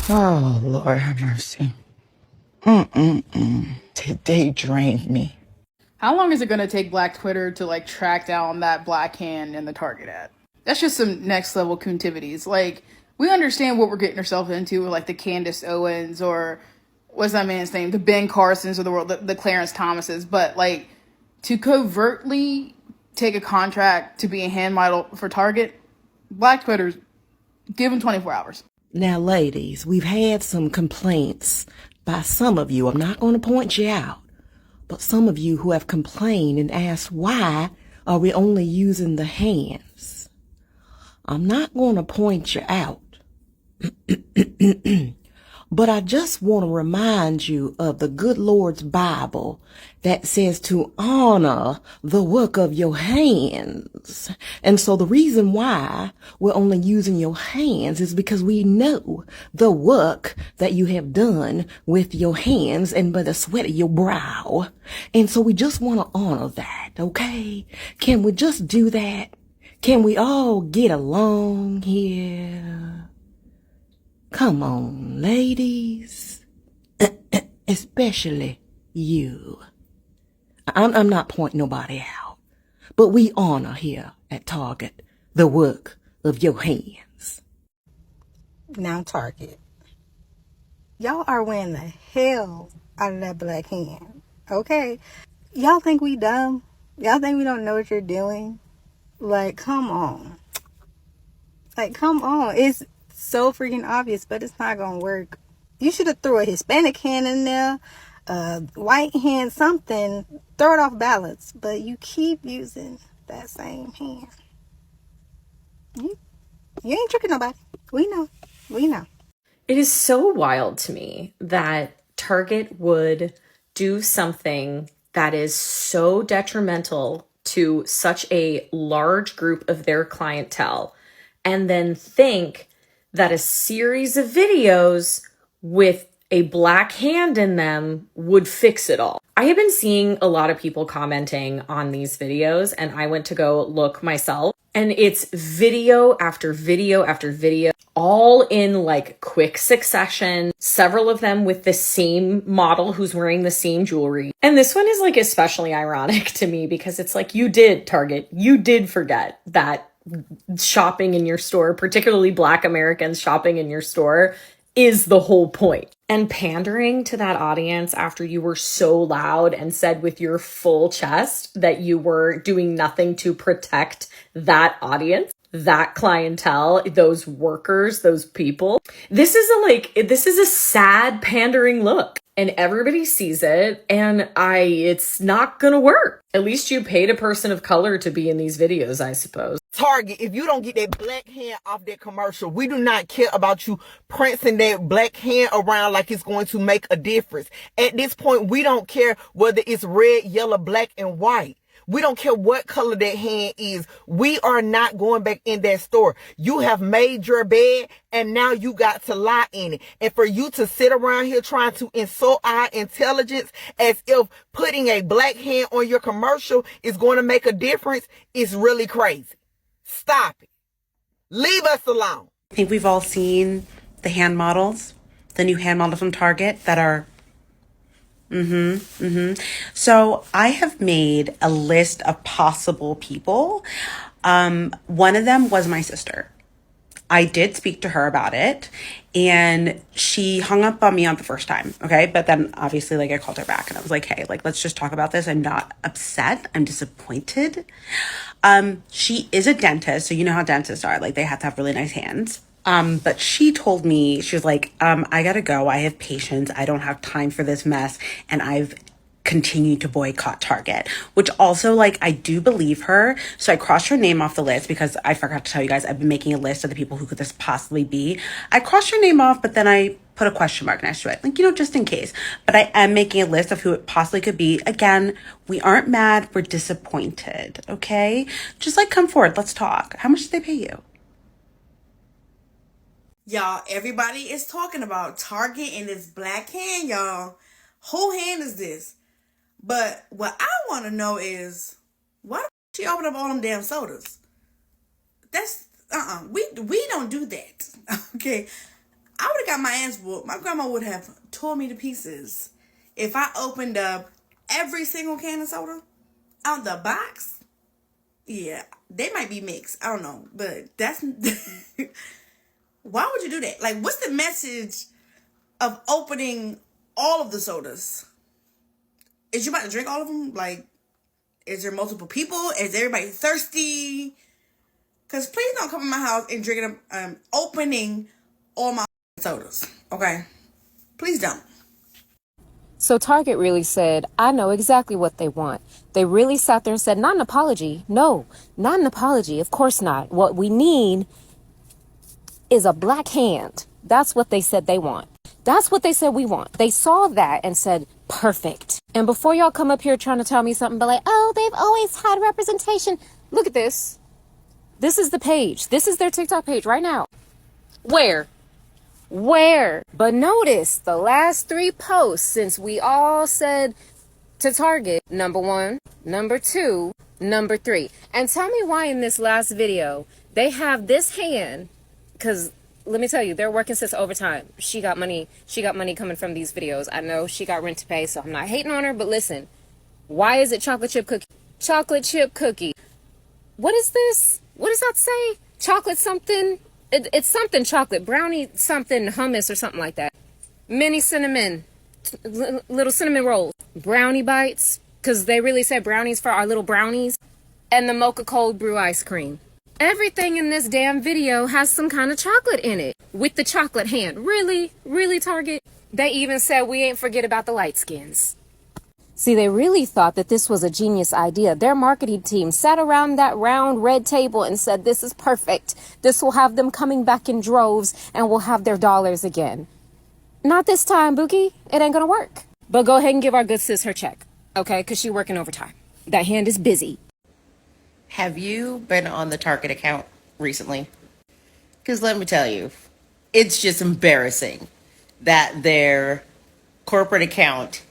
Oh, Lord have mercy. Today drained me. How long is it gonna take Black Twitter to like track down that black hand in the Target ad? That's just some next level coontivities. Like, we understand what we're getting ourselves into with like the Candace Owens or what's that man's name? The Ben Carsons of the world, the Clarence Thomases, but like to covertly take a contract to be a hand model for Target, Black Twitter's give them 24 hours. Now, ladies, we've had some complaints by some of you. I'm not going to point you out, but some of you who have complained and asked why are we only using the hands. I'm not going to point you out. But I just want to remind you of the good Lord's Bible that says to honor the work of your hands. And so the reason why we're only using your hands is because we know the work that you have done with your hands and by the sweat of your brow. And so we just want to honor that, okay? Can we just do that? Can we all get along here? Come on, ladies, especially you. I'm not pointing nobody out, but we honor here at Target the work of your hands. Now, Target, y'all are wearing the hell out of that black hand, okay? Y'all think we dumb? Y'all think we don't know what you're doing? Like, come on. Like, come on. It's so freaking obvious, but it's not gonna work. You should have threw a Hispanic hand in there, a white hand, something. Throw it off balance, but you keep using that same hand. You ain't tricking nobody. We know. It is so wild to me that Target would do something that is so detrimental to such a large group of their clientele and then think that a series of videos with a black hand in them would fix it all. I have been seeing a lot of people commenting on these videos, and I went to go look myself, and it's video after video after video, all in like quick succession, several of them with the same model who's wearing the same jewelry. And this one is like especially ironic to me because it's like, you did, Target, you did forget that shopping in your store, particularly Black Americans shopping in your store, is the whole point. And pandering to that audience after you were so loud and said with your full chest that you were doing nothing to protect that audience, that clientele, those workers, those people. This is a sad pandering look. And everybody sees it, and it's not gonna work. At least you paid a person of color to be in these videos, I suppose. Target, if you don't get that black hand off that commercial, we do not care about you prancing that black hand around like it's going to make a difference. At this point, we don't care whether it's red, yellow, black, and white. We don't care what color that hand is. We are not going back in that store. You have made your bed and now you got to lie in it. And for you to sit around here trying to insult our intelligence as if putting a black hand on your commercial is going to make a difference is really crazy. Stop it. Leave us alone. I think we've all seen the hand models, the new hand models from Target that are So I have made a list of possible people. One of them was my sister. I did speak to her about it and she hung up on me on the first time. Okay. But then obviously I called her back and I was like, hey, let's just talk about this. I'm not upset. I'm disappointed. She is a dentist. So you know how dentists are, they have to have really nice hands. But she told me, she was like, I gotta go. I have patients. I don't have time for this mess. And I've continued to boycott Target, which also I do believe her. So I crossed her name off the list because I forgot to tell you guys, I've been making a list of the people who could this possibly be. I crossed her name off, but then I put a question mark next to it, just in case. But I am making a list of who it possibly could be. Again, we aren't mad. We're disappointed. Okay. Just come forward. Let's talk. How much did they pay you? Y'all, everybody is talking about Target and this black hand, y'all. Whole hand is this? But what I want to know is, why the she open up all them damn sodas? That's, we don't do that, okay? I would have got my ass whooped. My grandma would have tore me to pieces if I opened up every single can of soda out the box. Yeah, they might be mixed. I don't know, but that's why would you do that? Like, what's the message of opening all of the sodas? Is you about to drink all of them? Like, is there multiple people? Is everybody thirsty? Because please don't come in my house and drinking opening all my sodas. Okay? Please don't. So Target really said, I know exactly what they want. They really sat there and said, not an apology. No, not an apology. Of course not. What we need is a black hand. That's what they said they want. That's what they said we want. They saw that and said, perfect. And before y'all come up here trying to tell me something, but like, oh, they've always had representation. Look at this. This is the page. This is their TikTok page right now. Where? But notice the last 3 posts since we all said to Target, number 1, number 2, number 3. And tell me why in this last video they have this hand, because let me tell you, they're working since overtime. She got money coming from these videos. I know she got rent to pay, so I'm not hating on her, but listen, why is it chocolate chip cookie? Chocolate chip cookie. What is this? What does that say? Chocolate something? It's something chocolate. Brownie something hummus or something like that. Mini cinnamon. Little cinnamon rolls. Brownie bites. Because they really said brownies for our little brownies. And the mocha cold brew ice cream. Everything in this damn video has some kind of chocolate in it. With the chocolate hand. Really? Really, Target? They even said we ain't forget about the light skins. See, they really thought that this was a genius idea. Their marketing team sat around that round red table and said, this is perfect. This will have them coming back in droves and we'll have their dollars again. Not this time, Bookie. It ain't gonna work. But go ahead and give our good sis her check, okay? Because she's working overtime. That hand is busy. Have you been on the Target account recently? Because let me tell you, it's just embarrassing that their corporate account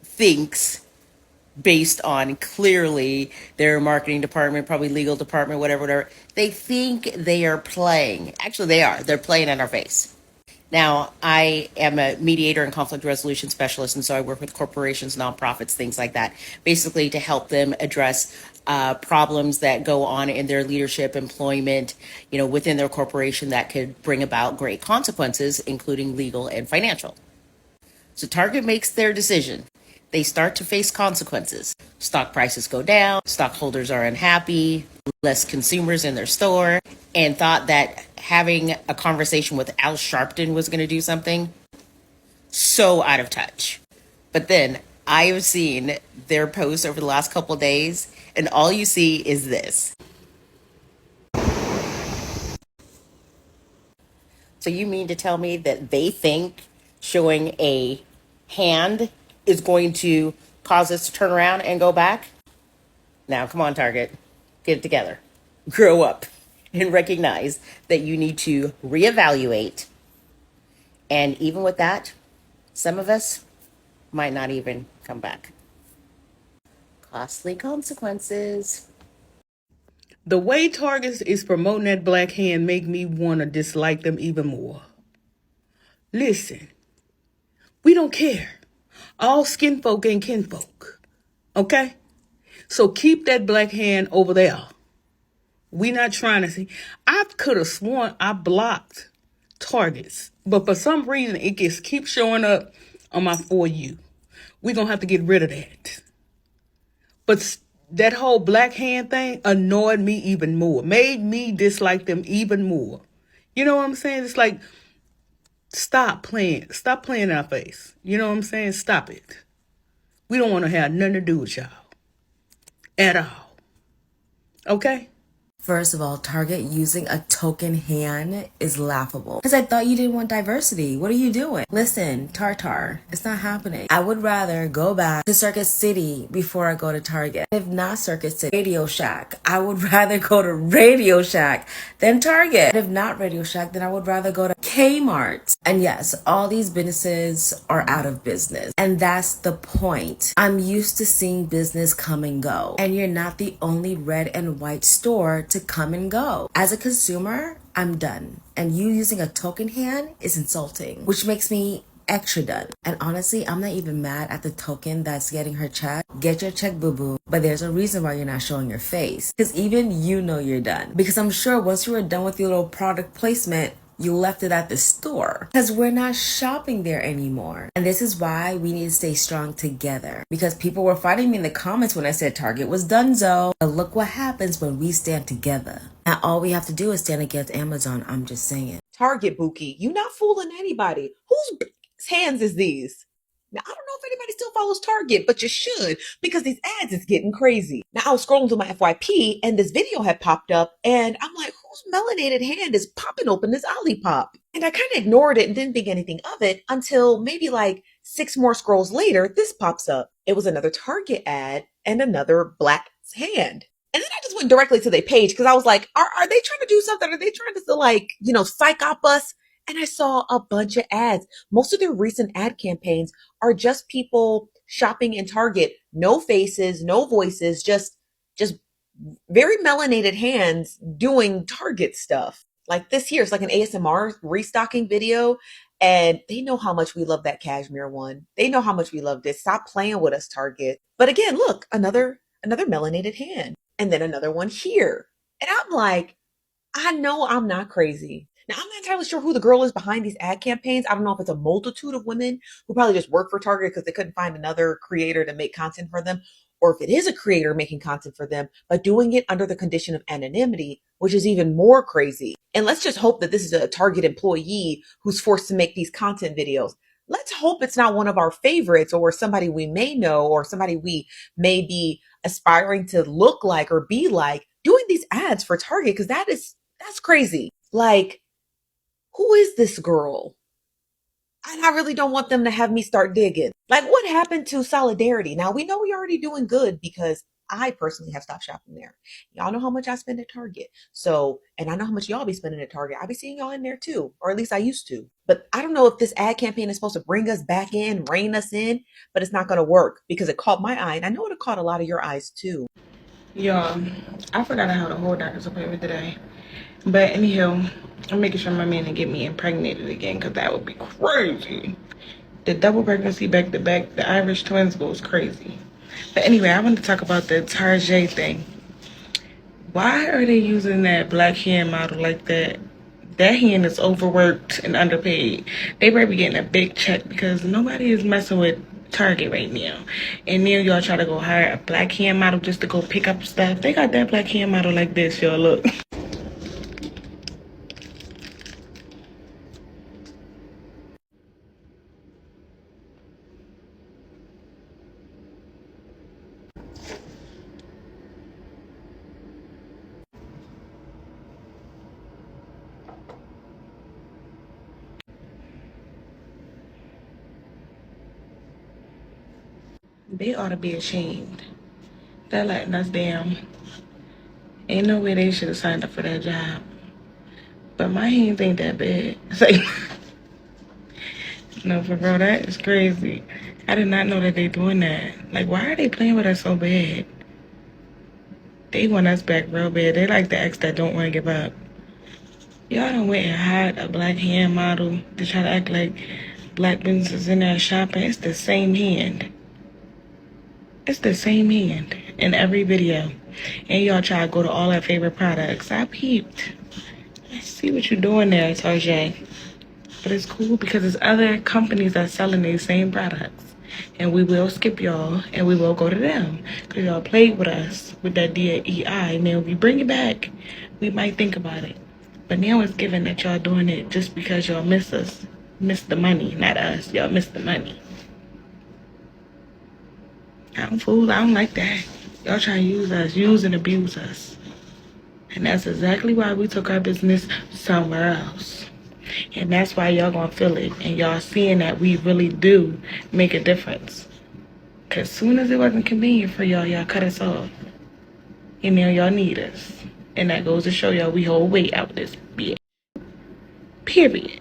thinks, based on clearly their marketing department, probably legal department, whatever, they think they are playing. Actually, they are. They're playing in our face. Now, I am a mediator and conflict resolution specialist, and so I work with corporations, nonprofits, things like that, basically to help them address problems that go on in their leadership, employment, within their corporation that could bring about great consequences, including legal and financial. So Target makes their decision. They start to face consequences. Stock prices go down, stockholders are unhappy, less consumers in their store, and thought that having a conversation with Al Sharpton was going to do something. So out of touch. But then I have seen their posts over the last couple of days, and all you see is this. So you mean to tell me that they think showing a hand is going to cause us to turn around and go back? Now, come on, Target. Get it together. Grow up and recognize that you need to reevaluate. And even with that, some of us might not even come back. Costly consequences. The way Target is promoting that black hand make me want to dislike them even more. Listen, we don't care. All skin folk ain't kinfolk. Okay? So keep that black hand over there. We not trying to see. I could have sworn I blocked Targets, but for some reason it keeps showing up on my For You. We're going to have to get rid of that. But that whole black hand thing annoyed me even more. Made me dislike them even more. You know what I'm saying? It's like, stop playing. Stop playing in our face. You know what I'm saying? Stop it. We don't want to have nothing to do with y'all. At all. Okay? First of all, Target using a token hand is laughable. Because I thought you didn't want diversity. What are you doing? Listen, Tartar, it's not happening. I would rather go back to Circuit City before I go to Target. If not Circuit City, Radio Shack. I would rather go to Radio Shack than Target. If not Radio Shack, then I would rather go to Kmart. And yes, all these businesses are out of business. And that's the point. I'm used to seeing business come and go. And you're not the only red and white store to to come and go. As a consumer, I'm done. And you using a token hand is insulting, which makes me extra done. And honestly, I'm not even mad at the token that's getting her check. Get your check, boo-boo. But there's a reason why you're not showing your face. Because even you know you're done. Because I'm sure once you were done with your little product placement, you left it at the store because we're not shopping there anymore. And this is why we need to stay strong together, because people were fighting me in the comments when I said Target was donezo. But look what happens when we stand together. Now all we have to do is stand against Amazon. I'm just saying. Target, Buki, you not fooling anybody. Whose hands is these? Now, I don't know if anybody still follows Target, but you should, because these ads is getting crazy. Now, I was scrolling through my FYP, and this video had popped up, and I'm like, whose melanated hand is popping open this Olipop? And I kind of ignored it and didn't think anything of it until maybe like 6 more scrolls later, this pops up. It was another Target ad and another black hand. And then I just went directly to their page because I was like, are they trying to do something? Are they trying to like, psych up us? And I saw a bunch of ads. Most of their recent ad campaigns are just people shopping in Target. No faces, no voices, just very melanated hands doing Target stuff. Like this here, it's like an ASMR restocking video. And they know how much we love that cashmere one. They know how much we love this. Stop playing with us, Target. But again, look, another melanated hand. And then another one here. And I'm like, I know I'm not crazy. Now, I'm not entirely sure who the girl is behind these ad campaigns. I don't know if it's a multitude of women who probably just work for Target because they couldn't find another creator to make content for them, or if it is a creator making content for them, but doing it under the condition of anonymity, which is even more crazy. And let's just hope that this is a Target employee who's forced to make these content videos. Let's hope it's not one of our favorites or somebody we may know or somebody we may be aspiring to look like or be like doing these ads for Target, because that's crazy. Like, who is this girl? And I really don't want them to have me start digging. Like, what happened to solidarity? Now, we know we're already doing good because I personally have stopped shopping there. Y'all know how much I spend at Target. So, and I know how much y'all be spending at Target. I be seeing y'all in there too, or at least I used to. But I don't know if this ad campaign is supposed to bring us back in, rein us in, but it's not going to work because it caught my eye. And I know it caught a lot of your eyes too. Y'all, I forgot I had a whole doctor's appointment today. But anyhow, I'm making sure my man didn't get me impregnated again, because that would be crazy. The double pregnancy back to back, the Irish twins goes crazy. But anyway, I want to talk about the Target thing. Why are they using that black hand model like that? That hand is overworked and underpaid. They better be getting a big check because nobody is messing with Target right now. And now y'all try to go hire a black hand model just to go pick up stuff. They got that black hand model like this, y'all. Look. They ought to be ashamed. They're letting us down. Ain't no way they should have signed up for that job. But my hands ain't that bad. It's like, no, for real, that is crazy. I did not know that they doing that. Like, why are they playing with us so bad? They want us back real bad. They like the ex that don't want to give up. Y'all done went and hired a black hand model to try to act like black businesses in there shopping. It's the same hand. It's the same hand in every video. And y'all try to go to all our favorite products. I peeped. I see what you're doing there, Target. But it's cool because there's other companies that are selling these same products. And we will skip y'all and we will go to them. Because y'all played with us with that DEI. Now, if we bring it back, we might think about it. But now it's given that y'all doing it just because y'all miss us. Miss the money, not us. Y'all miss the money. I'm fool. I don't like that. Y'all try to use and abuse us. And that's exactly why we took our business somewhere else. And that's why y'all gonna feel it. And y'all seeing that we really do make a difference. Cause soon as it wasn't convenient for y'all, y'all cut us off. And now y'all need us. And that goes to show y'all we hold weight out this bitch. Period.